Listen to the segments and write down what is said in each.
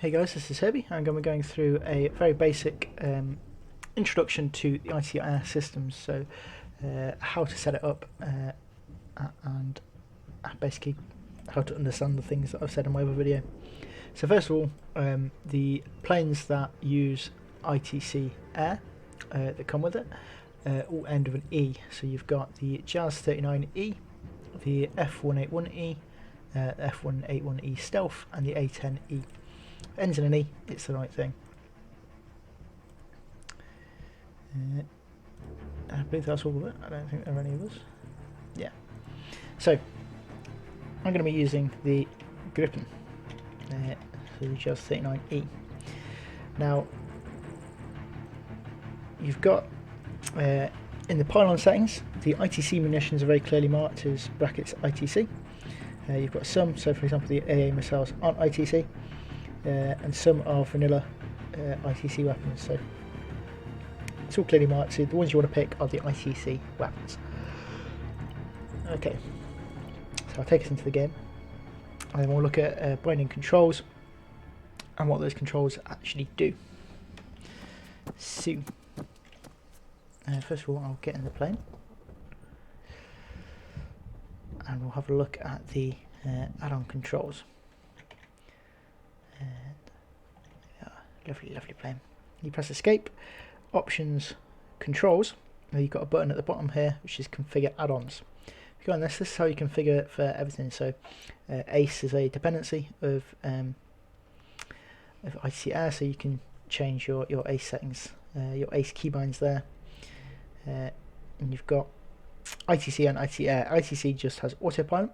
Hey guys, this is Herbie. I'm going to be going through a very basic introduction to the ITC Air Systems, so how to set it up and basically how to understand the things that I've said in my other video. So first of all, the planes that use ITC Air that come with it all end with an E. So you've got the Jazz 39E, the F181E, F181E Stealth and the A10E. Ends in an E, it's the right thing. I believe that's all of it. I don't think there are any others. Yeah. So I'm going to be using the Gripen, so the Jazz 39E. Now you've got in the pylon settings, the ITC munitions are very clearly marked as brackets ITC. You've got some, so for example the AA missiles aren't ITC. And some are vanilla ITC weapons, so it's all clearly marked. So the ones you want to pick are the ITC weapons. Okay, so I'll take us into the game and then we'll look at binding controls and what those controls actually do. So first of all, I'll get in the plane and we'll have a look at the add-on controls. Lovely plane. You press escape, options, controls. Now you've got a button at the bottom here which is configure add-ons. If you go on this is how you configure it for everything. So ACE is a dependency of ITC Air, so you can change your ACE settings, your ACE keybinds there. And you've got ITC and ITC Air. ITC just has autopilot,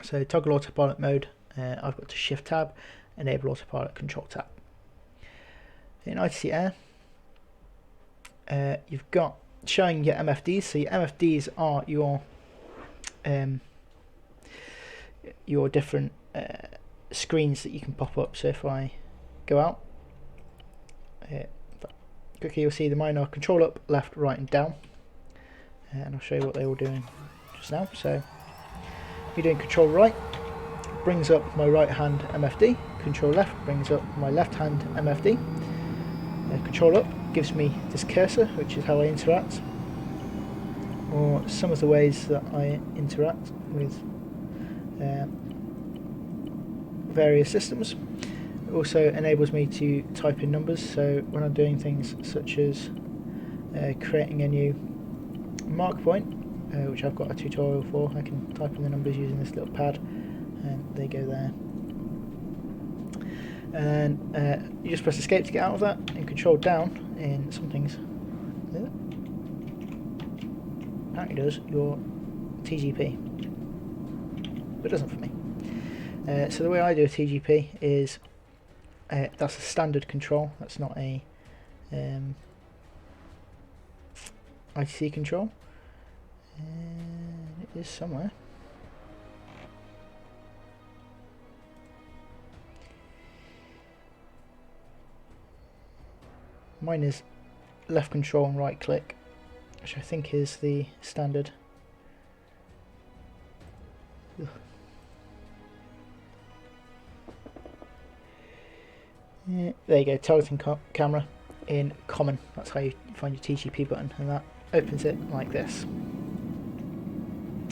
so toggle autopilot mode. I've got to shift tab, enable autopilot, control tab. In ITC Air, you've got showing your MFDs. So your MFDs are your different screens that you can pop up. So if I go out, quickly you'll see the mine are control up, left, right and down. And I'll show you what they were doing just now. So you're doing control right, brings up my right hand MFD, control left brings up my left hand MFD, control up gives me this cursor, which is how I interact, or some of the ways that I interact with various systems. It also enables me to type in numbers, so when I'm doing things such as creating a new mark point, which I've got a tutorial for, I can type in the numbers using this little pad and they go there. And you just press escape to get out of that, and control down in some things apparently does your TGP, but it doesn't for me. So the way I do a TGP is that's a standard control, that's not a ITC control, and it is somewhere. Mine is left control and right click, which I think is the standard. Yeah, there you go, targeting camera in common. That's how you find your TGP button, and that opens it like this.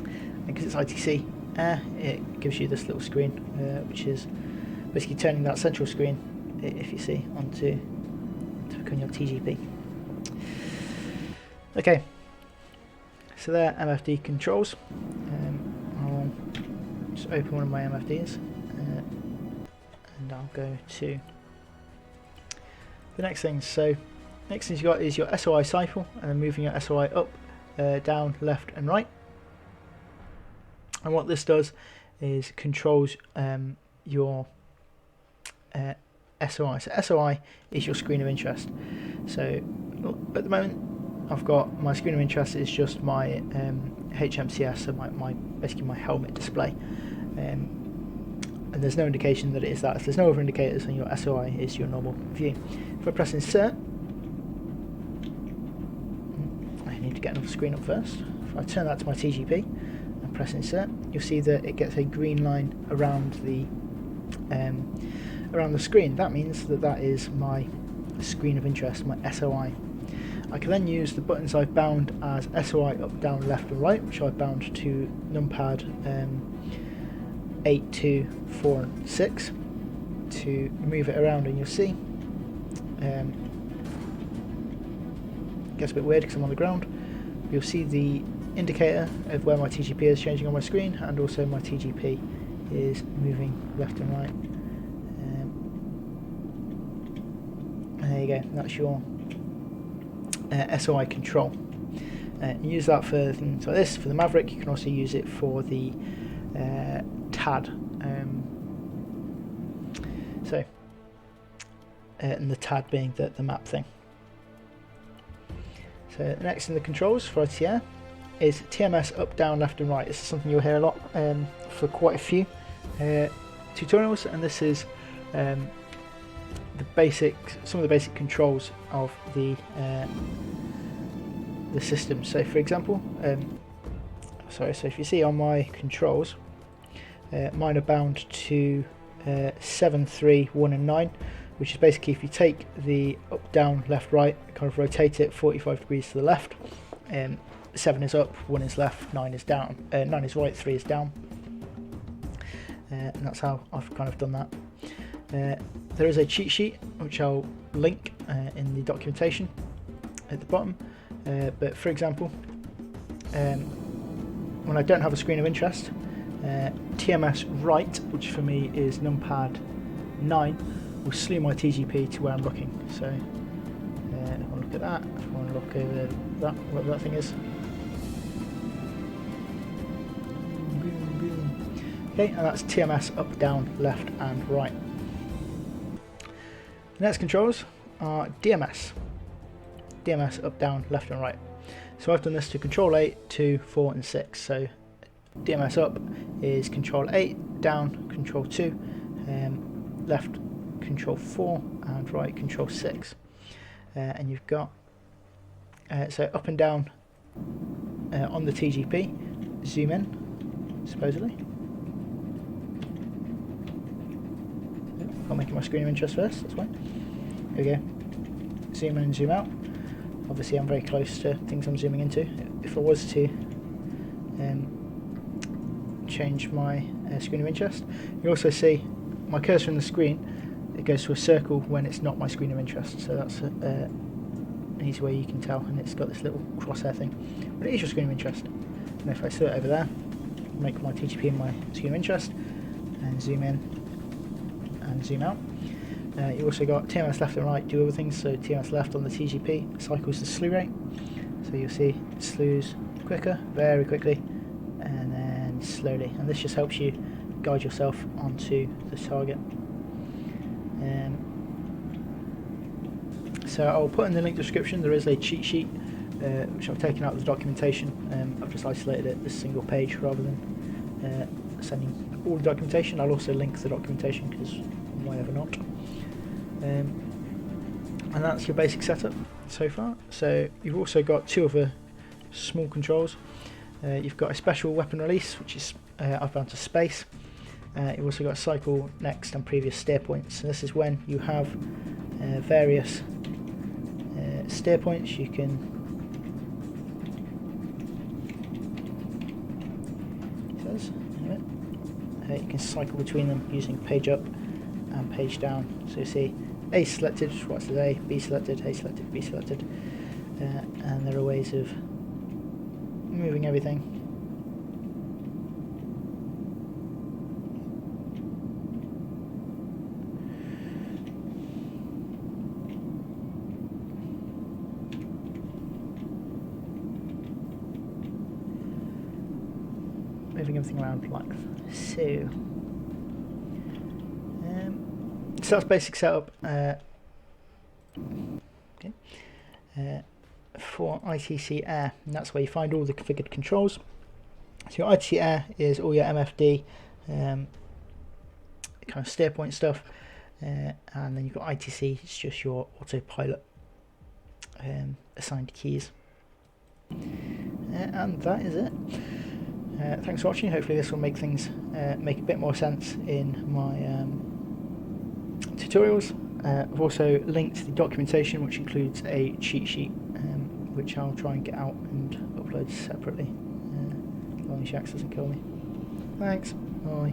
And because it's ITC Air, it gives you this little screen, which is basically turning that central screen, if you see, onto become your TGP. Okay, so there are MFD controls. I'll just open one of my MFDs and I'll go to the next thing. So next thing you've got is your Soi Cycle, and then moving your Soi up, down, left and right. And what this does is controls your SOI. So SOI is your screen of interest. So at the moment I've got my screen of interest is just my HMCS, so basically my helmet display, and there's no indication that it is that. If there's no other indicators, then your SOI is your normal view. If I press insert, I need to get another screen up first. If I turn that to my TGP and press insert, you'll see that it gets a green line around the around the screen, that means that that is my screen of interest, my SOI. I can then use the buttons I've bound as SOI up, down, left and right, which I've bound to numpad 8, 2, 4 and 6 to move it around, and you'll see gets a bit weird because I'm on the ground. You'll see the indicator of where my TGP is changing on my screen, and also my TGP is moving left and right. There you go, that's your SOI control. Use that for things like this. For the Maverick, you can also use it for the TAD. And the TAD being the map thing. So next in the controls for ITC Air is TMS up, down, left and right. This is something you'll hear a lot for quite a few tutorials, and this is some of the basic controls of the system. So for example, so if you see on my controls, mine are bound to 7, 3, 1 and 9, which is basically if you take the up, down, left, right, kind of rotate it 45 degrees to the left, 7 is up, 1 is left, 9 is down, 9 is right, 3 is down, and that's how I've kind of done that. There is a cheat sheet which I'll link in the documentation at the bottom, but for example, when I don't have a screen of interest, TMS right, which for me is numpad 9, will slew my TGP to where I'm looking. So if I want to look at that, if I want to look over that, whatever that thing is. Boom, boom. Okay, and that's TMS up, down, left and right. The next controls are DMS. DMS up, down, left and right. So I've done this to control 8, 2, 4 and 6. So DMS up is control 8, down control 2, left control 4 and right control 6, and you've got so up and down on the TGP, zoom in supposedly. I'm making my screen of interest first, that's fine. There we go, zoom in and zoom out. Obviously I'm very close to things I'm zooming into. If I was to change my screen of interest, you also see my cursor on the screen, it goes to a circle when it's not my screen of interest, so that's an easy way you can tell, and it's got this little crosshair thing when it is your screen of interest. And if I set it over there, make my TGP in my screen of interest, and zoom in and zoom out. You also got TMS left and right do other things, so TMS left on the TGP cycles the slew rate, so you'll see it slews quicker, very quickly, and then slowly, and this just helps you guide yourself onto the target. So I'll put in the link description, there is a cheat sheet which I've taken out of the documentation. I've just isolated it this single page rather than sending all the documentation. I'll also link the documentation because why ever not. And that's your basic setup so far. So you've also got two other small controls. You've got a special weapon release, which is I've bound to space. You've also got cycle, next and previous steer points. And this is when you have various steer points. You can you can cycle between them using page up and page down. So you see A selected, right to A, B selected, A selected, B selected, and there are ways of moving everything. Moving everything around like so. So that's basic setup for ITC Air, and that's where you find all the configured controls. So your ITC Air is all your MFD kind of steer point stuff, and then you've got ITC, it's just your autopilot assigned keys, and that is it. Thanks for watching. Hopefully this will make things make a bit more sense in my tutorials. I've also linked the documentation, which includes a cheat sheet, which I'll try and get out and upload separately, as long as Shax doesn't kill me. Thanks. Bye.